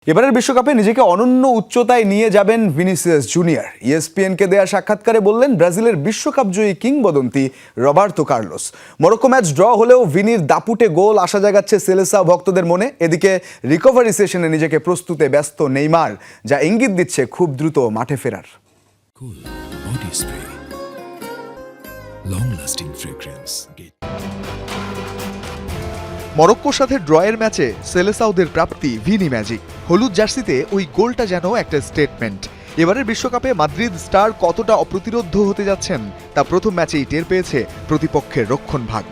এবারের বিশ্বকাপে নিজেকে অনন্য উচ্চতায় নিয়ে যাবেন ভিনিসিয়াস জুনিয়র। ইএসপিএনকে দেয়া সাক্ষাৎকারে বললেন ব্রাজিলের বিশ্বকাপ জয়ী কিংবদন্তি Roberto Carlos. Morocco match draw হলেও ভিনির দাপুটে গোল আশা জাগাচ্ছে সেলেসাও ভক্তদের মনে। এদিকে রিকভারি সেশনে নিজেকে প্রস্তুতে ব্যস্ত নেইমার, যা ইঙ্গিত দিচ্ছে খুব দ্রুত মাঠে ফেরার। মরক্কোর সাথে ড্রয়ের ম্যাচে সেলেসাওদের প্রাপ্তি ভিনি ম্যাজিক। হলুদ জার্সিতে ওই গোলটা যেন একটা স্টেটমেন্ট। এবারের বিশ্বকাপে মাদ্রিদ স্টার কতটা অপ্রতিরোধ্য হতে যাচ্ছেন তা প্রথম ম্যাচেই টের পেয়েছে প্রতিপক্ষের রক্ষণভাগ।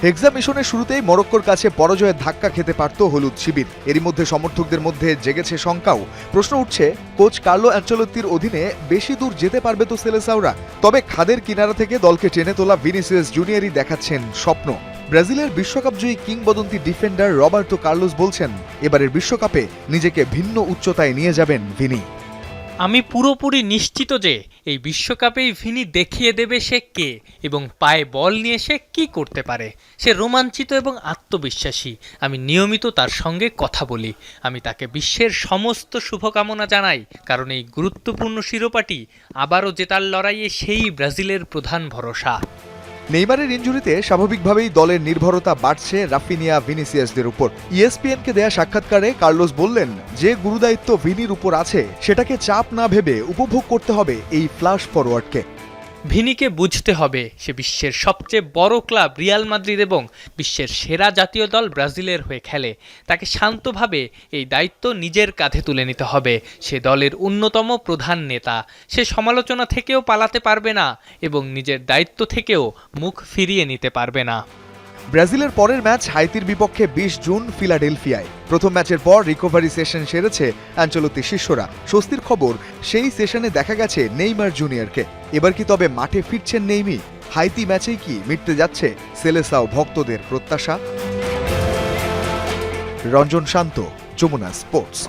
হেক্সা মিশনের শুরুতেই মরক্কোর কাছে পরাজয়ের ধাক্কা খেতে পারত হলুদ শিবির। এরই মধ্যে সমর্থকদের মধ্যে জেগেছে শঙ্কাও। প্রশ্ন উঠছে, কোচ কার্লো অ্যানচেলোত্তির অধীনে বেশি দূর যেতে পারবে তো সেলেসাওরা? তবে খাদের কিনারা থেকে দলকে টেনে তোলা ভিনিসিয়াস জুনিয়রই দেখাচ্ছেন স্বপ্ন। ব্রাজিলের বিশ্বকাপজয়ী কিংবদন্তি ডিফেন্ডার রবার্তো কার্লোস বলছেন, এবারের বিশ্বকাপে নিজেকে ভিন্ন উচ্চতায় নিয়ে যাবেন ভিনি। আমি পুরোপুরি নিশ্চিত যে এই বিশ্বকাপেই ভিনি দেখিয়ে দেবে সে কে এবং পায়ে বল নিয়ে সে কি করতে পারে। সে রোমাঞ্চিত এবং আত্মবিশ্বাসী। আমি নিয়মিত তার সঙ্গে কথা বলি। আমি তাকে বিশ্বের সমস্ত শুভকামনা জানাই, কারণ এই গুরুত্বপূর্ণ শিরোপাটি আবারও জেতার লড়াইয়ে সেই ব্রাজিলের প্রধান ভরসা। নেইমারের ইনজুরিতে স্বাভাবিকভাবেই দলের নির্ভরতা বাড়ছে রাফিনিয়া ভিনিসিয়াসদের উপর। ইএসপিএনকে দেয়া সাক্ষাৎকারে কার্লোস বললেন, যে গুরুদায়িত্ব ভিনির উপর আছে সেটাকে চাপ না ভেবে উপভোগ করতে হবে এই ফ্ল্যাশ ফরওয়ার্ডকে। ভিনিকে বুঝতে হবে সে বিশ্বের সবচেয়ে বড় ক্লাব রিয়াল মাদ্রিদ এবং বিশ্বের সেরা জাতীয় দল ব্রাজিলের হয়ে খেলে। তাকে শান্তভাবে এই দায়িত্ব নিজের কাঁধে তুলে নিতে হবে। সে দলের অন্যতম প্রধান নেতা। সে সমালোচনা থেকেও পালাতে পারবে না এবং নিজের দায়িত্ব থেকেও মুখ ফিরিয়ে নিতে পারবে না। ব্রাজিলের পরের ম্যাচ হাইতির বিপক্ষে ২০ জুন ফিলাডেলফিয়ায়। প্রথম ম্যাচের পর রিকভারি সেশন সেরেছে অ্যানচেলোত্তির শিষ্যরা। স্বস্তির খবর, সেই সেশনে দেখা গেছে নেইমার জুনিয়রকে। এবার কি তবে মাঠে ফিরছেন নেইমি? হাইতি ম্যাচেই কি মিটতে যাচ্ছে সেলেসাও ভক্তদের প্রত্যাশা? রঞ্জন শান্ত, যমুনা স্পোর্টস।